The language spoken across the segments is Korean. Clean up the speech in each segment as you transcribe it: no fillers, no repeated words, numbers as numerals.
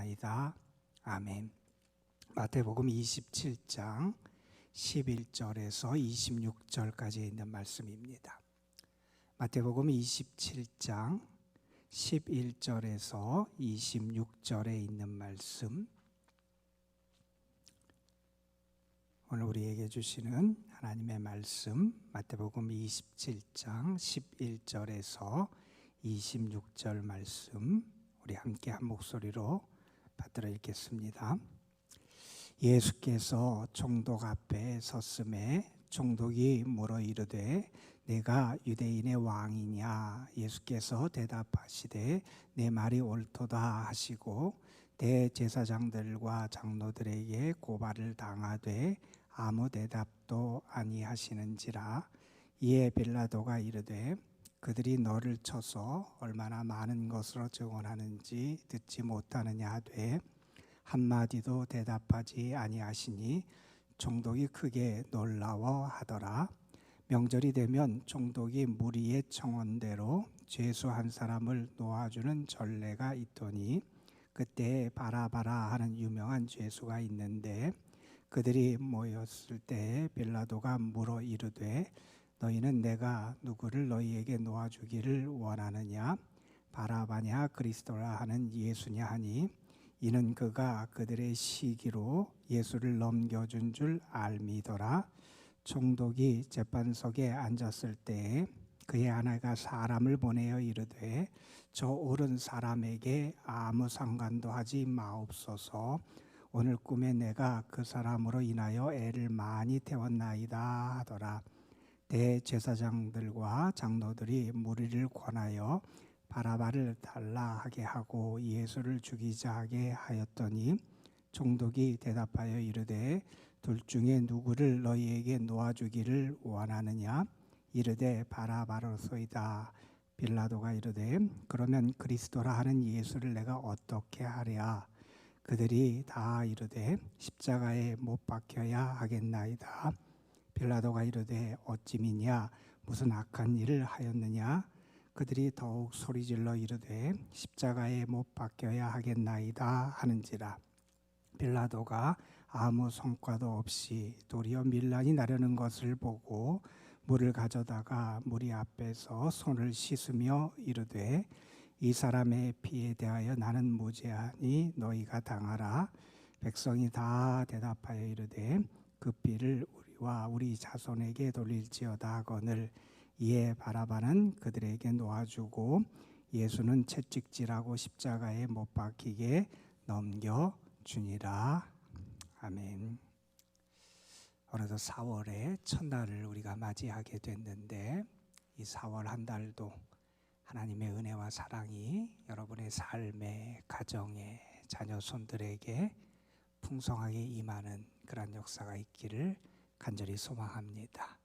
기도하옵나이다. 아멘. 마태복음 27장 11절에서 26절까지 있는 말씀입니다. 마태복음 27장 11절에서 26절에 있는 말씀, 오늘 우리에게 주시는 하나님의 말씀, 마태복음 27장 11절에서 26절 말씀, 우리 함께 한 목소리로 받들어 읽겠습니다. 예수께서 총독 앞에 섰음에 총독이 물어 이르되 내가 유대인의 왕이냐? 예수께서 대답하시되 내 말이 옳도다 하시고 대제사장들과 장로들에게 고발을 당하되 아무 대답도 아니하시는지라. 이에 빌라도가 이르되 그들이 너를 쳐서 얼마나 많은 것으로 증언하는지 듣지 못하느냐 하되 한마디도 대답하지 아니하시니 총독이 크게 놀라워하더라. 명절이 되면 총독이 무리의 청원대로 죄수 한 사람을 놓아주는 전례가 있더니 그때 바라바라 하는 유명한 죄수가 있는데 그들이 모였을 때 빌라도가 물어 이르되 너희는 내가 누구를 너희에게 놓아주기를 원하느냐? 바라바냐 그리스도라 하는 예수냐 하니 이는 그가 그들의 시기로 예수를 넘겨준 줄 알미더라. 총독이 재판석에 앉았을 때 그의 아내가 사람을 보내어 이르되 저 옳은 사람에게 아무 상관도 하지 마옵소서. 오늘 꿈에 내가 그 사람으로 인하여 애를 많이 태웠나이다 하더라. 대제사장들과 장로들이 무리를 권하여 바라바를 달라 하게 하고 예수를 죽이자 하게 하였더니 총독이 대답하여 이르되 둘 중에 누구를 너희에게 놓아주기를 원하느냐? 이르되 바라바로소이다. 빌라도가 이르되 그러면 그리스도라 하는 예수를 내가 어떻게 하랴? 그들이 다 이르되 십자가에 못 박혀야 하겠나이다. 빌라도가 이르되 어찌 미냐? 무슨 악한 일을 하였느냐? 그들이 더욱 소리질러 이르되 십자가에 못 박혀야 하겠나이다 하는지라. 빌라도가 아무 성과도 없이 도리어 밀란이 나려는 것을 보고 물을 가져다가 무리 앞에서 손을 씻으며 이르되 이 사람의 피에 대하여 나는 무죄하니 너희가 당하라. 백성이 다 대답하여 이르되 그 피를 우리와 우리 자손에게 돌릴지어다 하거늘. 이에 바라바는 그들에게 놓아주고 예수는 채찍질하고 십자가에 못 박히게 넘겨주니라. 아멘. 오늘도 4월의 첫날을 우리가 맞이하게 됐는데 이 4월 한 달도 하나님의 은혜와 사랑이 여러분의 삶에, 가정에, 자녀 손들에게 풍성하게 임하는 그런 역사가 있기를 간절히 소망합니다.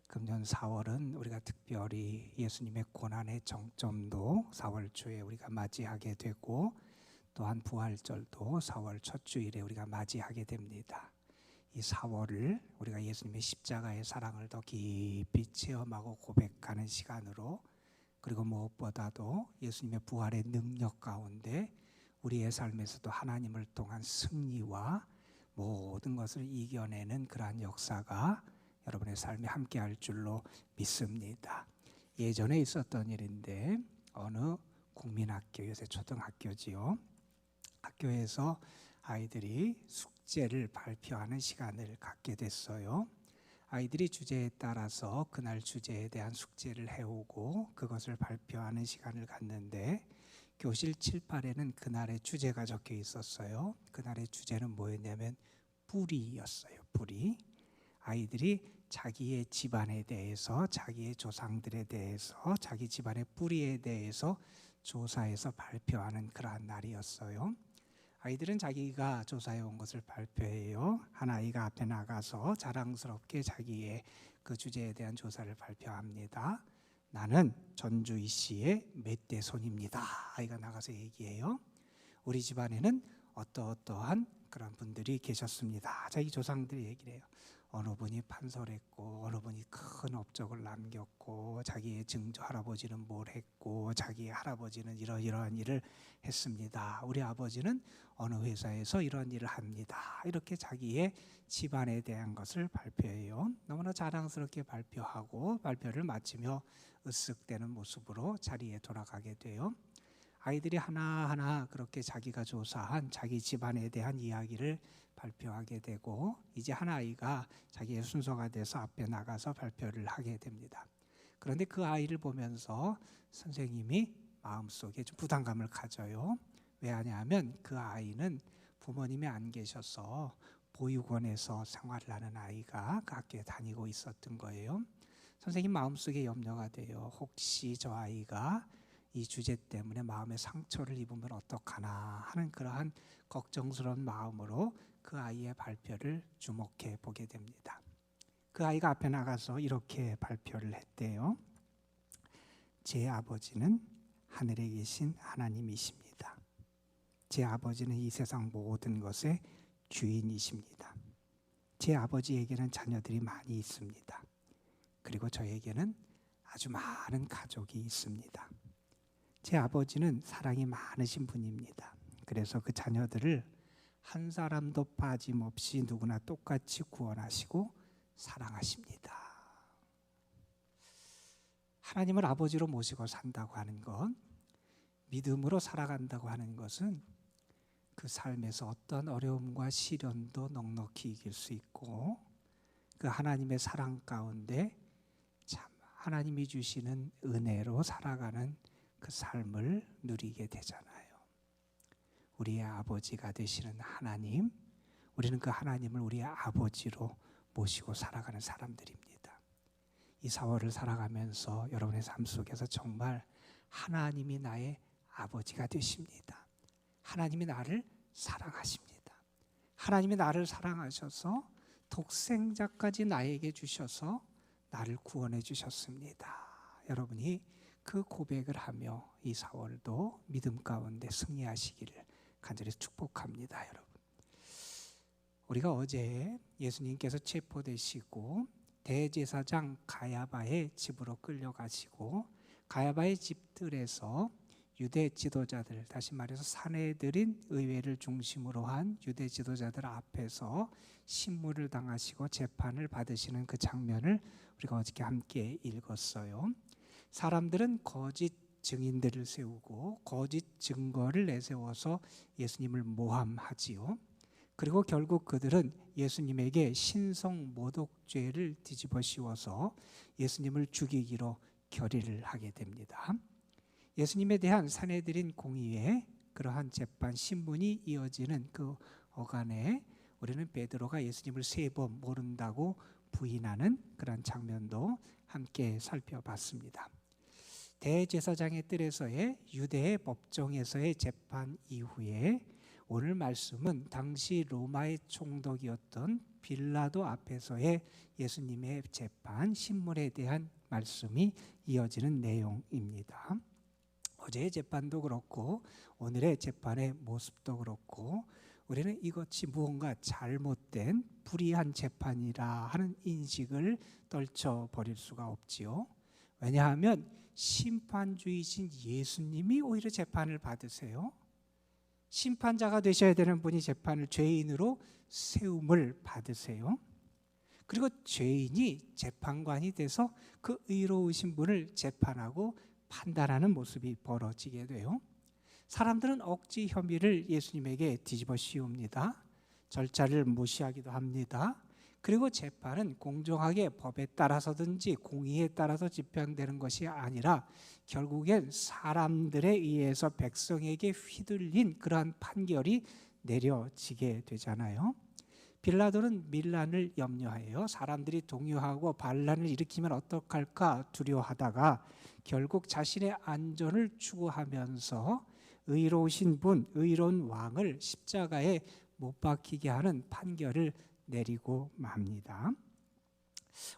금년 4월은 우리가 특별히 예수님의 고난의 정점도 4월 초에 우리가 맞이하게 되고 또한 부활절도 4월 첫 주일에 우리가 맞이하게 됩니다. 이 4월을 우리가 예수님의 십자가의 사랑을 더 깊이 체험하고 고백하는 시간으로, 그리고 무엇보다도 예수님의 부활의 능력 가운데 우리의 삶에서도 하나님을 통한 승리와 모든 것을 이겨내는 그러한 역사가 여러분의 삶에 함께할 줄로 믿습니다. 예전에 있었던 일인데 어느 국민학교, 요새 초등학교지요. 학교에서 아이들이 숙제를 발표하는 시간을 갖게 됐어요. 아이들이 주제에 따라서 그날 주제에 대한 숙제를 해오고 그것을 발표하는 시간을 갖는데 교실 칠판에는 그날의 주제가 적혀 있었어요. 그날의 주제는 뭐였냐면 뿌리였어요. 뿌리. 아이들이 자기의 집안에 대해서, 자기의 조상들에 대해서, 자기 집안의 뿌리에 대해서 조사해서 발표하는 그러한 날이었어요. 아이들은 자기가 조사해 온 것을 발표해요. 한 아이가 앞에 나가서 자랑스럽게 자기의 그 주제에 대한 조사를 발표합니다. 나는 전주희 씨의 몇 대 손입니다. 아이가 나가서 얘기해요. 우리 집안에는 어떠어떠한 그런 분들이 계셨습니다. 자기 조상들이 얘기를 해요. 어느 분이 판설했고 어느 분이 큰 업적을 남겼고 자기의 증조 할아버지는 뭘 했고 자기 할아버지는 이러이러한 일을 했습니다. 우리 아버지는 어느 회사에서 이런 일을 합니다. 이렇게 자기의 집안에 대한 것을 발표해요. 너무나 자랑스럽게 발표하고 발표를 마치며 으쓱대는 모습으로 자리에 돌아가게 돼요. 아이들이 하나하나 그렇게 자기가 조사한 자기 집안에 대한 이야기를 발표하게 되고 이제 한 아이가 자기의 순서가 돼서 앞에 나가서 발표를 하게 됩니다. 그런데 그 아이를 보면서 선생님이 마음속에 좀 부담감을 가져요. 왜 하냐면 그 아이는 부모님이 안 계셔서 보육원에서 생활을 하는 아이가 그 학교에 다니고 있었던 거예요. 선생님 마음속에 염려가 돼요. 혹시 저 아이가 이 주제 때문에 마음의 상처를 입으면 어떡하나 하는 그러한 걱정스러운 마음으로 그 아이의 발표를 주목해 보게 됩니다. 그 아이가 앞에 나가서 이렇게 발표를 했대요. 제 아버지는 하늘에 계신 하나님이십니다. 제 아버지는 이 세상 모든 것의 주인이십니다. 제 아버지에게는 자녀들이 많이 있습니다. 그리고 저에게는 아주 많은 가족이 있습니다. 제 아버지는 사랑이 많으신 분입니다. 그래서 그 자녀들을 한 사람도 빠짐없이 누구나 똑같이 구원하시고 사랑하십니다. 하나님을 아버지로 모시고 산다고 하는 것, 믿음으로 살아간다고 하는 것은 그 삶에서 어떤 어려움과 시련도 넉넉히 이길 수 있고 그 하나님의 사랑 가운데 참 하나님이 주시는 은혜로 살아가는 그 삶을 누리게 되잖아요. 우리의 아버지가 되시는 하나님, 우리는 그 하나님을 우리의 아버지로 모시고 살아가는 사람들입니다. 이 4월을 살아가면서 여러분의 삶 속에서 정말 하나님이 나의 아버지가 되십니다. 하나님이 나를 사랑하십니다. 하나님이 나를 사랑하셔서 독생자까지 나에게 주셔서 나를 구원해 주셨습니다. 여러분이 그 고백을 하며 이 4월도 믿음 가운데 승리하시기를 간절히 축복합니다. 여러분, 우리가 어제 예수님께서 체포되시고 대제사장 가야바의 집으로 끌려가시고 가야바의 집들에서 유대 지도자들, 다시 말해서 사내들인 의회를 중심으로 한 유대 지도자들 앞에서 신문을 당하시고 재판을 받으시는 그 장면을 우리가 어저께 함께 읽었어요. 사람들은 거짓 증인들을 세우고 거짓 증거를 내세워서 예수님을 모함하지요. 그리고 결국 그들은 예수님에게 신성 모독죄를 뒤집어 씌워서 예수님을 죽이기로 결의를 하게 됩니다. 예수님에 대한 사내들인 공의에 그러한 재판 신문이 이어지는 그 어간에 우리는 베드로가 예수님을 3번 모른다고 부인하는 그런 장면도 함께 살펴봤습니다. 대제사장의 뜰에서의 유대의 법정에서의 재판 이후에 오늘 말씀은 당시 로마의 총독이었던 빌라도 앞에서의 예수님의 재판 신문에 대한 말씀이 이어지는 내용입니다. 어제의 재판도 그렇고 오늘의 재판의 모습도 그렇고 우리는 이것이 무언가 잘못된 불의한 재판이라 하는 인식을 떨쳐버릴 수가 없지요. 왜냐하면 심판주이신 예수님이 오히려 재판을 받으세요. 심판자가 되셔야 되는 분이 재판을 죄인으로 세움을 받으세요. 그리고 죄인이 재판관이 돼서 그 의로우신 분을 재판하고 판단하는 모습이 벌어지게 돼요. 사람들은 억지 혐의를 예수님에게 뒤집어 씌웁니다. 절차를 무시하기도 합니다. 그리고 재판은 공정하게 법에 따라서든지 공의에 따라서 집행되는 것이 아니라 결국엔 사람들에 의해서 백성에게 휘둘린 그러한 판결이 내려지게 되잖아요. 빌라도는 밀란을 염려하여 사람들이 동요하고 반란을 일으키면 어떡할까 두려워하다가 결국 자신의 안전을 추구하면서 의로우신 분, 의로운 왕을 십자가에 못 박히게 하는 판결을 내리고 맙니다.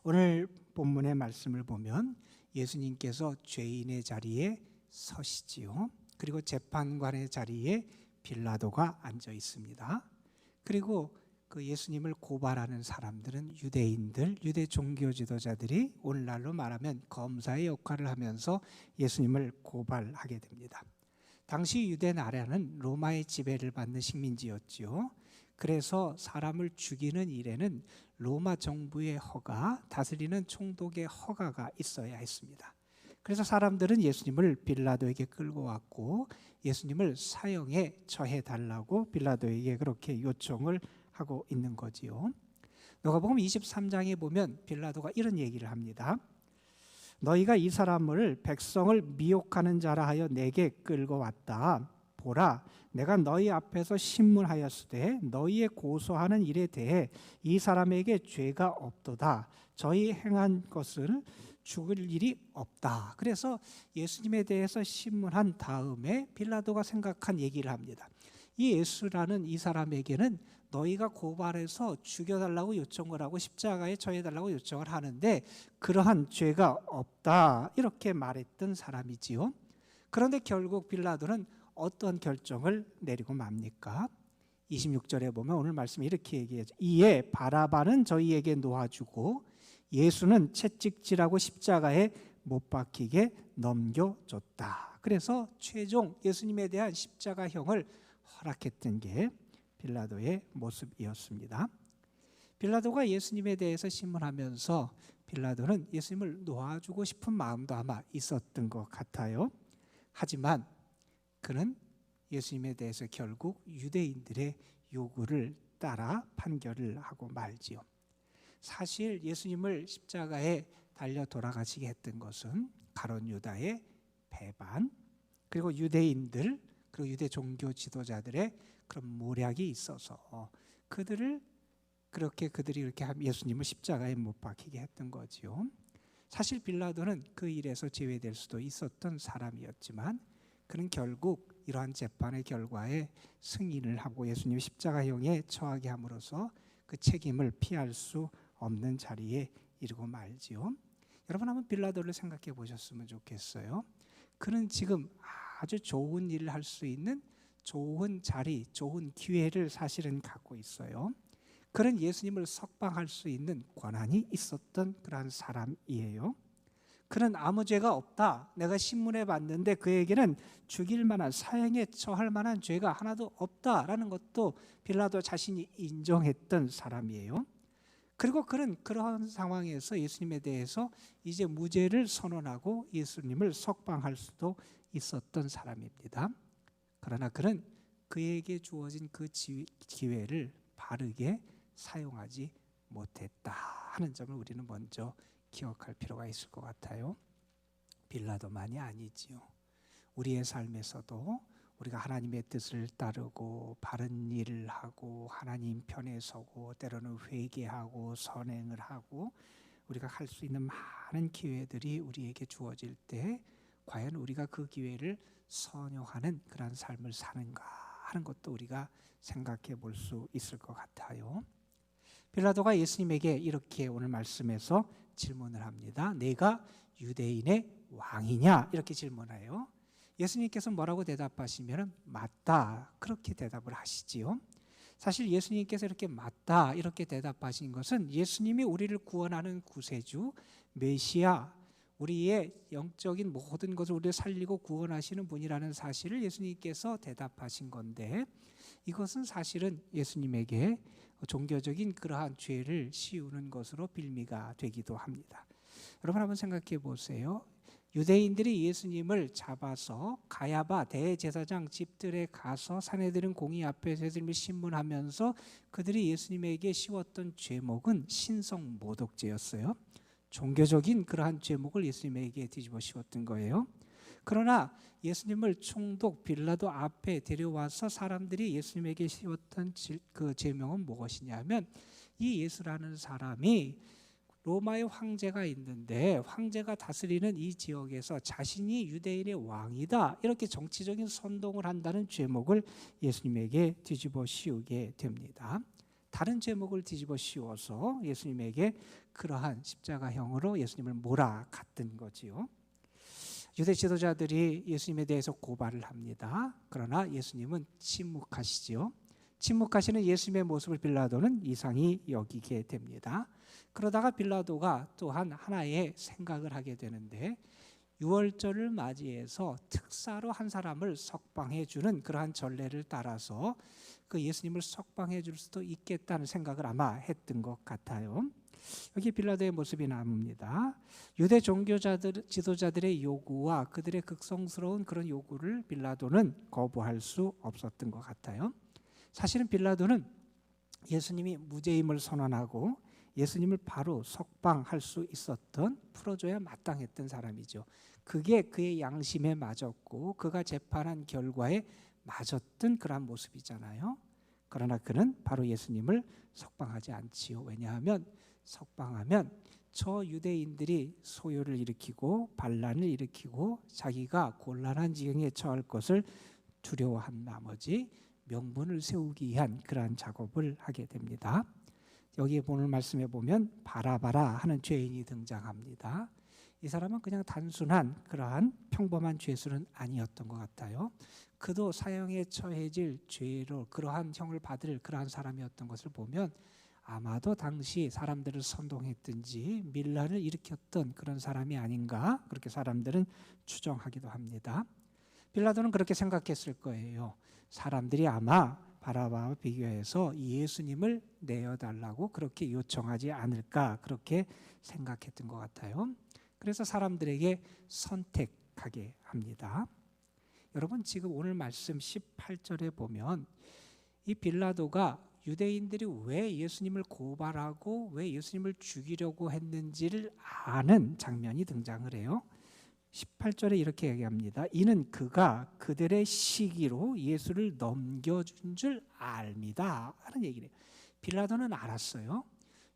오늘 본문의 말씀을 보면 예수님께서 죄인의 자리에 서시지요. 그리고 재판관의 자리에 빌라도가 앉아 있습니다. 그리고 그 예수님을 고발하는 사람들은 유대인들, 유대 종교 지도자들이 오늘날로 말하면 검사의 역할을 하면서 예수님을 고발하게 됩니다. 당시 유대 나라는 로마의 지배를 받는 식민지였지요. 그래서 사람을 죽이는 일에는 로마 정부의 허가, 다스리는 총독의 허가가 있어야 했습니다. 그래서 사람들은 예수님을 빌라도에게 끌고 왔고 예수님을 사형에 처해 달라고 빌라도에게 그렇게 요청을 하고 있는 거지요. 누가복음 23장에 보면 빌라도가 이런 얘기를 합니다. 너희가 이 사람을 백성을 미혹하는 자라 하여 내게 끌고 왔다. 보라, 내가 너희 앞에서 신문하였으되 너희의 고소하는 일에 대해 이 사람에게 죄가 없도다. 저희 행한 것을 죽을 일이 없다. 그래서 예수님에 대해서 신문한 다음에 빌라도가 생각한 얘기를 합니다. 이 예수라는 이 사람에게는 너희가 고발해서 죽여달라고 요청을 하고 십자가에 처해달라고 요청을 하는데 그러한 죄가 없다, 이렇게 말했던 사람이지요. 그런데 결국 빌라도는 어떤 결정을 내리고 맙니까? 26절에 보면 오늘 말씀에 이렇게 얘기하죠. 이에 바라바는 저희에게 놓아주고 예수는 채찍질하고 십자가에 못 박히게 넘겨줬다. 그래서 최종 예수님에 대한 십자가형을 허락했던 게 빌라도의 모습이었습니다. 빌라도가 예수님에 대해서 신문하면서 빌라도는 예수님을 놓아주고 싶은 마음도 아마 있었던 것 같아요. 하지만 그는 예수님에 대해서 결국 유대인들의 요구를 따라 판결을 하고 말지요. 사실 예수님을 십자가에 달려 돌아가시게 했던 것은 가룟 유다의 배반, 그리고 유대인들, 그리고 유대 종교 지도자들의 그런 모략이 있어서 그들이 이렇게 예수님을 십자가에 못 박히게 했던 거지요. 사실 빌라도는 그 일에서 제외될 수도 있었던 사람이었지만 그는 결국 이러한 재판의 결과에 승인을 하고 예수님 십자가형에 처하게 함으로써 그 책임을 피할 수 없는 자리에 이르고 말지요. 여러분 한번 빌라도를 생각해 보셨으면 좋겠어요. 그는 지금 아주 좋은 일을 할 수 있는 좋은 자리, 좋은 기회를 사실은 갖고 있어요. 그는 예수님을 석방할 수 있는 권한이 있었던 그러한 사람이에요. 그는 아무 죄가 없다. 내가 신문에 봤는데 그에게는 죽일 만한, 사형에 처할 만한 죄가 하나도 없다라는 것도 빌라도 자신이 인정했던 사람이에요. 그리고 그는 그러한 상황에서 예수님에 대해서 이제 무죄를 선언하고 예수님을 석방할 수도 있었던 사람입니다. 그러나 그는 그에게 주어진 그 기회를 바르게 사용하지 못했다 하는 점을 우리는 먼저 기억할 필요가 있을 것 같아요. 빌라도만이 아니지요. 우리의 삶에서도 우리가 하나님의 뜻을 따르고 바른 일을 하고 하나님 편에 서고 때로는 회개하고 선행을 하고 우리가 할 수 있는 많은 기회들이 우리에게 주어질 때 과연 우리가 그 기회를 선용하는 그런 삶을 사는가 하는 것도 우리가 생각해 볼 수 있을 것 같아요. 빌라도가 예수님에게 이렇게 오늘 말씀에서 질문을 합니다. 내가 유대인의 왕이냐? 이렇게 질문해요. 예수님께서 뭐라고 대답하시면 맞다, 그렇게 대답을 하시지요. 사실 예수님께서 이렇게 맞다 이렇게 대답하신 것은 예수님이 우리를 구원하는 구세주 메시아, 우리의 영적인 모든 것을 우리를 살리고 구원하시는 분이라는 사실을 예수님께서 대답하신 건데, 이것은 사실은 예수님에게 종교적인 그러한 죄를 씌우는 것으로 빌미가 되기도 합니다. 여러분 한번 생각해 보세요. 유대인들이 예수님을 잡아서 가야바 대제사장 집들에 가서 산헤드린 공의 앞에서 예수님을 신문하면서 그들이 예수님에게 씌웠던 죄목은 신성 모독죄였어요. 종교적인 그러한 죄목을 예수님에게 뒤집어 씌웠던 거예요. 그러나 예수님을 총독 빌라도 앞에 데려와서 사람들이 예수님에게 씌웠던 그 죄명은 무엇이냐면, 이 예수라는 사람이 로마의 황제가 있는데 황제가 다스리는 이 지역에서 자신이 유대인의 왕이다, 이렇게 정치적인 선동을 한다는 죄목을 예수님에게 뒤집어 씌우게 됩니다. 다른 죄목을 뒤집어 씌워서 예수님에게 그러한 십자가형으로 예수님을 몰아갔던 거지요. 유대 지도자들이 예수님에 대해서 고발을 합니다. 그러나 예수님은 침묵하시지요. 침묵하시는 예수님의 모습을 빌라도는 이상히 여기게 됩니다. 그러다가 빌라도가 또한 하나의 생각을 하게 되는데, 유월절을 맞이해서 특사로 한 사람을 석방해 주는 그러한 전례를 따라서 그 예수님을 석방해 줄 수도 있겠다는 생각을 아마 했던 것 같아요. 여기 빌라도의 모습이 나옵니다. 유대 지도자들의 요구와 그들의 극성스러운 그런 요구를 빌라도는 거부할 수 없었던 것 같아요. 사실은 빌라도는 예수님이 무죄임을 선언하고 예수님을 바로 석방할 수 있었던, 풀어줘야 마땅했던 사람이죠. 그게 그의 양심에 맞았고 그가 재판한 결과에 맞았던 그러한 모습이잖아요. 그러나 그는 바로 예수님을 석방하지 않지요. 왜냐하면 석방하면 저 유대인들이 소요를 일으키고 반란을 일으키고 자기가 곤란한 지경에 처할 것을 두려워한 나머지 명분을 세우기 위한 그러한 작업을 하게 됩니다. 여기 오늘 말씀에 보면 바라바라 하는 죄인이 등장합니다. 이 사람은 그냥 단순한 그러한 평범한 죄수는 아니었던 것 같아요. 그도 사형에 처해질 죄로 그러한 형을 받을 그러한 사람이었던 것을 보면 아마도 당시 사람들을 선동했든지 밀란을 일으켰던 그런 사람이 아닌가, 그렇게 사람들은 추정하기도 합니다. 빌라도는 그렇게 생각했을 거예요. 사람들이 아마 바라바와 비교해서 예수님을 내어달라고 그렇게 요청하지 않을까, 그렇게 생각했던 것 같아요. 그래서 사람들에게 선택하게 합니다. 여러분, 지금 오늘 말씀 18절에 보면 이 빌라도가 유대인들이 왜 예수님을 고발하고 왜 예수님을 죽이려고 했는지를 아는 장면이 등장을 해요. 18절에 이렇게 얘기합니다. 이는 그가 그들의 시기로 예수를 넘겨준 줄 압니다 하는 얘기를 해요. 빌라도는 알았어요.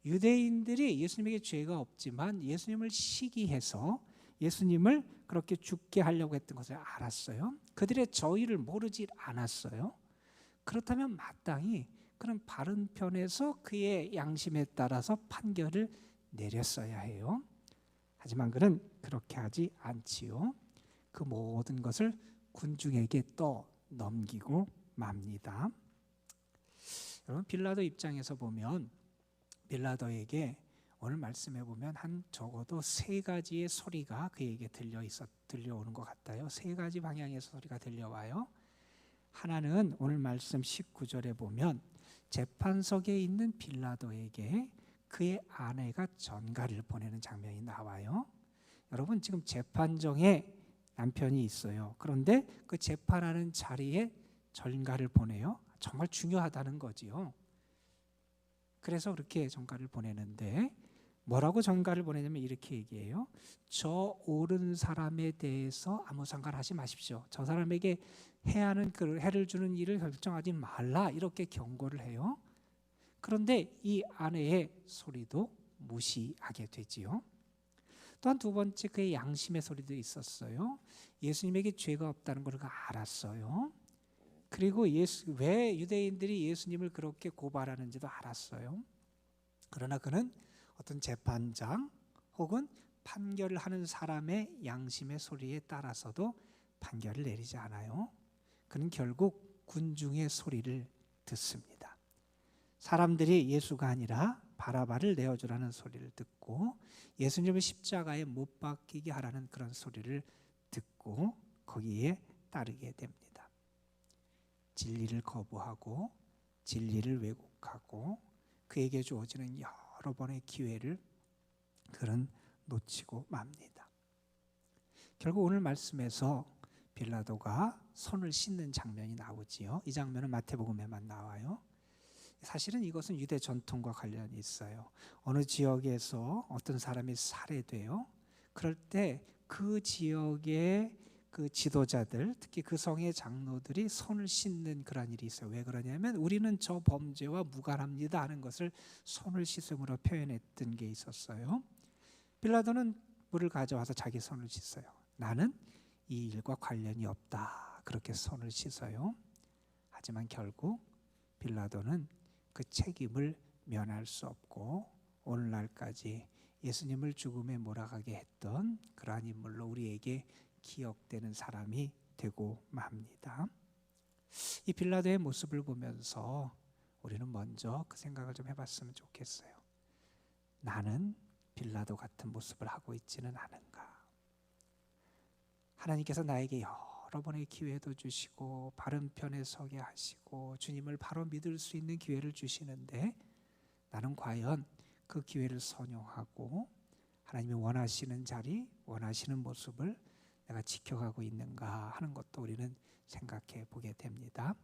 유대인들이 예수님에게 죄가 없지만 예수님을 시기해서 예수님을 그렇게 죽게 하려고 했던 것을 알았어요. 그들의 저의를 모르지 않았어요. 그렇다면 마땅히 그런 바른 편에서 그의 양심에 따라서 판결을 내렸어야 해요. 하지만 그는 그렇게 하지 않지요. 그 모든 것을 군중에게 넘기고 맙니다. 여러분, 빌라도 입장에서 보면 빌라도에게 오늘 말씀해 보면 한 적어도 세 가지의 소리가 그에게 들려오는 것 같아요. 세 가지 방향에서 소리가 들려와요. 하나는 오늘 말씀 19절에 보면 재판석에 있는 빌라도에게 그의 아내가 전가를 보내는 장면이 나와요. 여러분, 지금 재판정에 남편이 있어요. 그런데 그 재판하는 자리에 전가를 보내요. 정말 중요하다는 거지요. 그래서 그렇게 전가를 보내는데 뭐라고 전가를 보내냐면 이렇게 얘기해요. 저 옳은 사람에 대해서 아무 상관하지 마십시오. 저 사람에게 해하는 그 해를 주는 일을 결정하지 말라, 이렇게 경고를 해요. 그런데 이 아내의 소리도 무시하게 되지요. 또한 두 번째, 그의 양심의 소리도 있었어요. 예수님에게 죄가 없다는 걸 그가 알았어요. 그리고 왜 유대인들이 예수님을 그렇게 고발하는지도 알았어요. 그러나 그는 어떤 재판장 혹은 판결을 하는 사람의 양심의 소리에 따라서도 판결을 내리지 않아요. 그는 결국 군중의 소리를 듣습니다. 사람들이 예수가 아니라 바라바를 내어주라는 소리를 듣고 예수님을 십자가에 못 박히게 하라는 그런 소리를 듣고 거기에 따르게 됩니다. 진리를 거부하고 진리를 왜곡하고 그에게 주어지는 여러 번의 기회를 그는 놓치고 맙니다. 결국 오늘 말씀에서 빌라도가 손을 씻는 장면이 나오지요. 이 장면은 마태복음에만 나와요. 사실은 이것은 유대 전통과 관련이 있어요. 어느 지역에서 어떤 사람이 살해돼요. 그럴 때 그 지역의 그 지도자들, 특히 그 성의 장로들이 손을 씻는 그런 일이 있어요. 왜 그러냐면 우리는 저 범죄와 무관합니다 하는 것을 손을 씻음으로 표현했던 게 있었어요. 빌라도는 물을 가져와서 자기 손을 씻어요. 나는 이 일과 관련이 없다, 그렇게 손을 씻어요. 하지만 결국 빌라도는 그 책임을 면할 수 없고 오늘날까지 예수님을 죽음에 몰아가게 했던 그러한 인물로 우리에게 기억되는 사람이 되고 맙니다. 이 빌라도의 모습을 보면서 우리는 먼저 그 생각을 좀 해봤으면 좋겠어요. 나는 빌라도 같은 모습을 하고 있지는 않은가? 하나님께서 나에게 여러 번의 기회도 주시고 바른 편에 서게 하시고 주님을 바로 믿을 수 있는 기회를 주시는데 나는 과연 그 기회를 선용하고 하나님이 원하시는 자리, 원하시는 모습을 내가 지켜가고 있는가 하는 것도 우리는 생각해 보게 됩니다.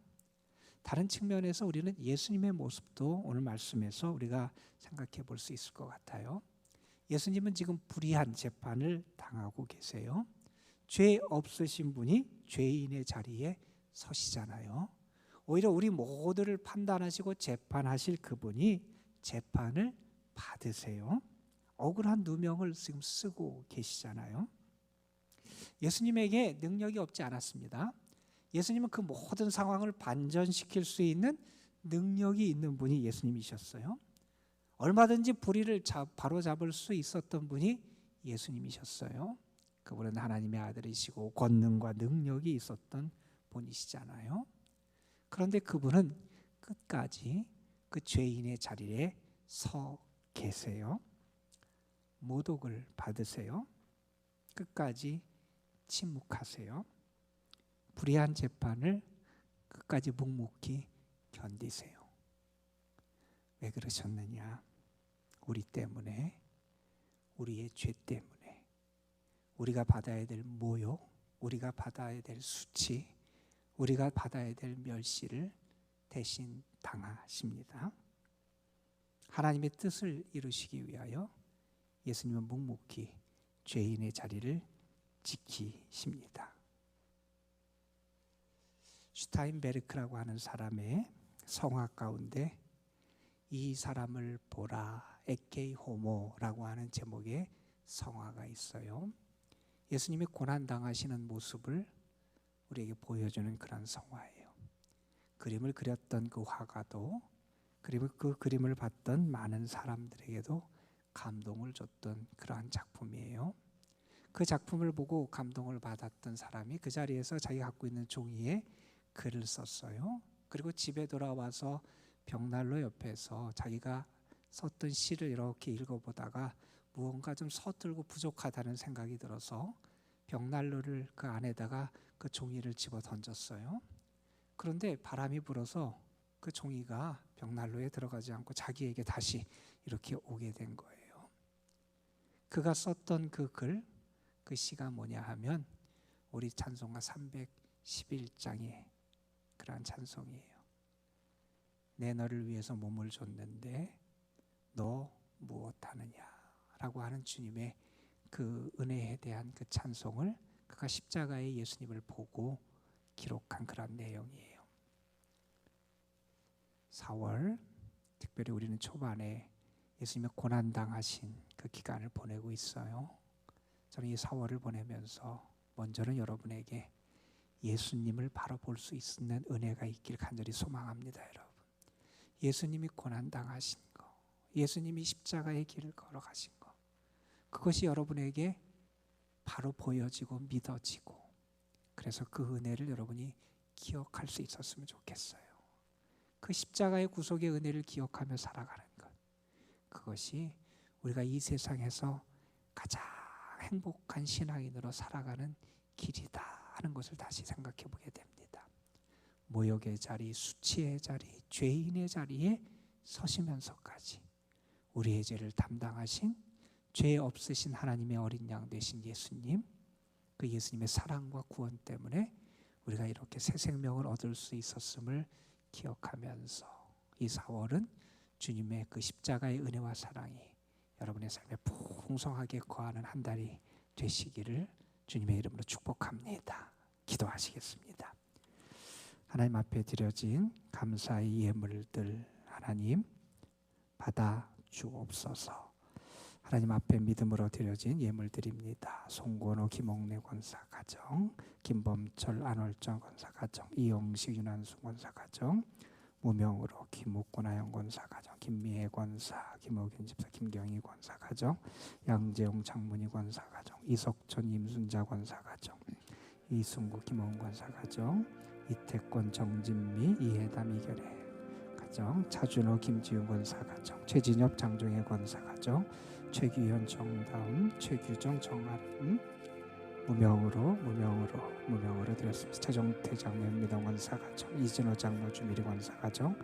다른 측면에서 우리는 예수님의 모습도 오늘 말씀에서 우리가 생각해 볼 수 있을 것 같아요. 예수님은 지금 불의한 재판을 당하고 계세요. 죄 없으신 분이 죄인의 자리에 서시잖아요. 오히려 우리 모두를 판단하시고 재판하실 그분이 재판을 받으세요. 억울한 누명을 지금 쓰고 계시잖아요. 예수님에게 능력이 없지 않았습니다. 예수님은 그 모든 상황을 반전시킬 수 있는 능력이 있는 분이 예수님이셨어요. 얼마든지 불의를 바로잡을 수 있었던 분이 예수님이셨어요. 그분은 하나님의 아들이시고 권능과 능력이 있었던 분이시잖아요. 그런데 그분은 끝까지 그 죄인의 자리에 서 계세요. 모독을 받으세요. 끝까지 침묵하세요. 불의한 재판을 끝까지 묵묵히 견디세요. 왜 그러셨느냐? 우리 때문에, 우리의 죄 때문에, 우리가 받아야 될 모욕, 우리가 받아야 될 수치, 우리가 받아야 될 멸시를 대신 당하십니다. 하나님의 뜻을 이루시기 위하여 예수님은 묵묵히 죄인의 자리를 지키십니다. 슈타인베르크라고 하는 사람의 성화 가운데 이 사람을 보라 에케이 호모라고 하는 제목의 성화가 있어요. 예수님이 고난당하시는 모습을 우리에게 보여주는 그런 성화예요. 그림을 그렸던 그 화가도 그리고 그 그림을 봤던 많은 사람들에게도 감동을 줬던 그러한 작품이에요. 그 작품을 보고 감동을 받았던 사람이 그 자리에서 자기가 갖고 있는 종이에 글을 썼어요. 그리고 집에 돌아와서 벽난로 옆에서 자기가 썼던 시를 이렇게 읽어보다가 무언가 좀 서툴고 부족하다는 생각이 들어서 벽난로를 그 안에다가 그 종이를 집어 던졌어요. 그런데 바람이 불어서 그 종이가 벽난로에 들어가지 않고 자기에게 다시 이렇게 오게 된 거예요. 그가 썼던 그 글, 그 시가 뭐냐 하면 우리 찬송가 311장의 그러한 찬송이에요. 내 너를 위해서 몸을 줬는데 너 무엇하느냐 라고 하는 주님의 그 은혜에 대한 그 찬송을 그가 십자가의 예수님을 보고 기록한 그런 내용이에요. 4월 특별히 우리는 초반에 예수님의 고난당하신 그 기간을 보내고 있어요. 저는 이 4월을 보내면서 먼저는 여러분에게 예수님을 바로 볼 수 있는 은혜가 있길 간절히 소망합니다. 여러분, 예수님이 고난당하신 거, 예수님이 십자가의 길을 걸어가신 거, 그것이 여러분에게 바로 보여지고 믿어지고, 그래서 그 은혜를 여러분이 기억할 수 있었으면 좋겠어요. 그 십자가의 구속의 은혜를 기억하며 살아가는 것, 그것이 우리가 이 세상에서 가장 행복한 신앙인으로 살아가는 길이다 하는 것을 다시 생각해 보게 됩니다. 모욕의 자리, 수치의 자리, 죄인의 자리에 서시면서까지 우리의 죄를 담당하신 죄 없으신 하나님의 어린 양 되신 예수님, 그 예수님의 사랑과 구원 때문에 우리가 이렇게 새 생명을 얻을 수 있었음을 기억하면서 이 4월은 주님의 그 십자가의 은혜와 사랑이 여러분의 삶에 풍성하게 거하는 한 달이 되시기를 주님의 이름으로 축복합니다. 기도하시겠습니다. 하나님 앞에 드려진 감사의 예물들 하나님 받아 주옵소서. 하나님 앞에 믿음으로 드려진 예물들입니다. 송건호 김옥래 권사 가정, 김범철 안월정 권사 가정, 이영식 윤한수 권사 가정, 무명으로 김옥군 아영 권사 가정, 김미애 권사, 김옥윤 집사, 김경희 권사 가정, 양재용 장문희 권사 가정, 이석천 임순자 권사 가정, 이승구 김홍 권사 가정, 이태권 정진미 이해담 이결의 가정, 차준호 김지훈 권사 가정, 최진엽 장종혜 권사 가정, 최규현 정다음, 최규정 정아름 무명으로 드렸습니다. 최종태 장면 미동 권사 가정, 이진호 장로 주미리 권사 가정,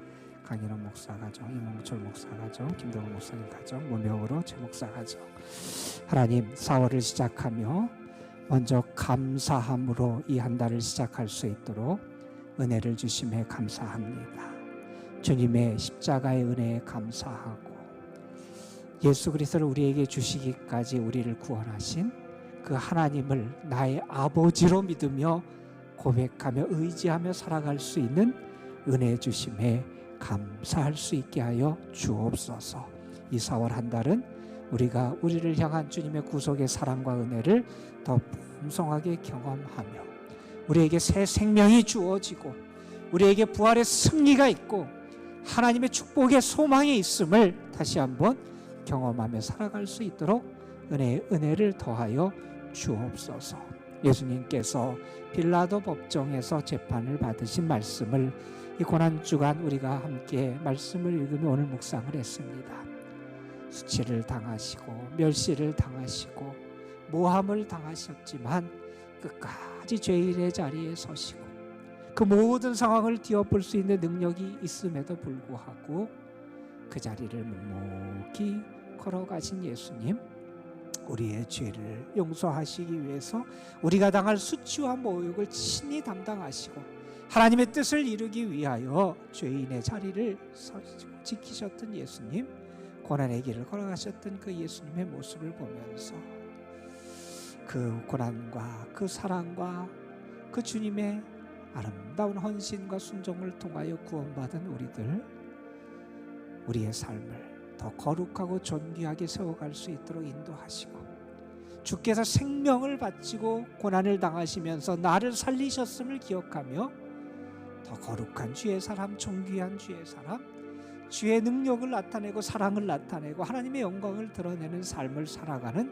강인원 목사 가정, 이몽철 목사 가정, 김동훈 목사님 가정, 무명으로 최 목사 가정. 하나님, 4월을 시작하며 먼저 감사함으로 이 한 달을 시작할 수 있도록 은혜를 주심에 감사합니다. 주님의 십자가의 은혜에 감사하고 예수 그리스도를 우리에게 주시기까지 우리를 구원하신 그 하나님을 나의 아버지로 믿으며 고백하며 의지하며 살아갈 수 있는 은혜 주심에 감사할 수 있게 하여 주옵소서. 이 4월 한 달은 우리가 우리를 향한 주님의 구속의 사랑과 은혜를 더 풍성하게 경험하며 우리에게 새 생명이 주어지고 우리에게 부활의 승리가 있고 하나님의 축복의 소망이 있음을 다시 한번 경험하며 살아갈 수 있도록 은혜를 더하여 주옵소서. 예수님께서 빌라도 법정에서 재판을 받으신 말씀을 이 고난주간 우리가 함께 말씀을 읽으며 오늘 묵상을 했습니다. 수치를 당하시고 멸시를 당하시고 모함을 당하셨지만 끝까지 죄인의 자리에 서시고 그 모든 상황을 뒤엎을 수 있는 능력이 있음에도 불구하고 그 자리를 묵묵히 걸어가신 예수님, 우리의 죄를 용서하시기 위해서 우리가 당할 수치와 모욕을 친히 담당하시고 하나님의 뜻을 이루기 위하여 죄인의 자리를 지키셨던 예수님, 고난의 길을 걸어가셨던 그 예수님의 모습을 보면서 그 고난과 그 사랑과 그 주님의 아름다운 헌신과 순종을 통하여 구원받은 우리의 삶을 더 거룩하고 존귀하게 세워갈 수 있도록 인도하시고 주께서 생명을 바치고 고난을 당하시면서 나를 살리셨음을 기억하며 더 거룩한 주의 사람, 존귀한 주의 사람, 주의 능력을 나타내고 사랑을 나타내고 하나님의 영광을 드러내는 삶을 살아가는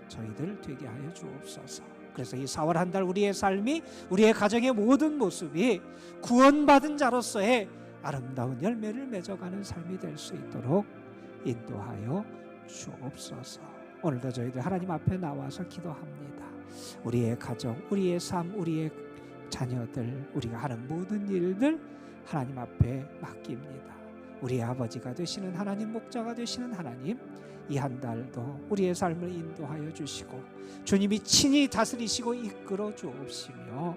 저희들 되게 하여 주옵소서. 그래서 이 4월 한 달 우리의 삶이, 우리의 가정의 모든 모습이 구원받은 자로서의 아름다운 열매를 맺어가는 삶이 될 수 있도록 인도하여 주옵소서. 오늘도 저희들 하나님 앞에 나와서 기도합니다. 우리의 가정, 우리의 삶, 우리의 자녀들, 우리가 하는 모든 일들 하나님 앞에 맡깁니다. 우리의 아버지가 되시는 하나님, 목자가 되시는 하나님, 이 한 달도 우리의 삶을 인도하여 주시고 주님이 친히 다스리시고 이끌어 주옵시며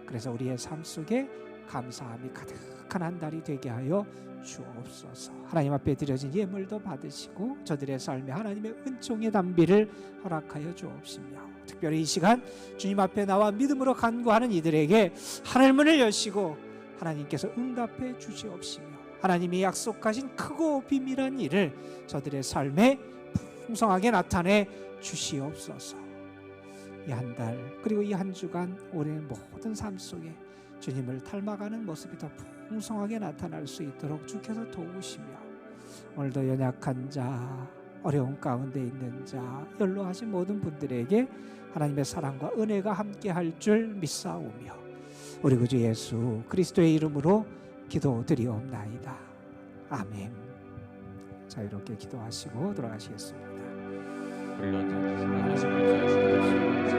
그래서 우리의 삶 속에 감사함이 가득한 한 달이 되게 하여 주옵소서. 하나님 앞에 드려진 예물도 받으시고 저들의 삶에 하나님의 은총의 담비를 허락하여 주옵시며 특별히 이 시간 주님 앞에 나와 믿음으로 간구하는 이들에게 하늘 문을 여시고 하나님께서 응답해 주시옵시며 하나님이 약속하신 크고 비밀한 일을 저들의 삶에 풍성하게 나타내 주시옵소서. 이 한 달 그리고 이 한 주간 올해 모든 삶 속에 주님을 닮아가는 모습이 더 풍성하게 나타날 수 있도록 주께서 도우시며 오늘도 연약한 자, 어려운 가운데 있는 자, 연로하신 모든 분들에게 하나님의 사랑과 은혜가 함께할 줄 믿사오며 우리 구주 예수 그리스도의 이름으로 기도드리옵나이다. 아멘. 자유롭게 기도하시고 돌아가시겠습니다. 물론 하나님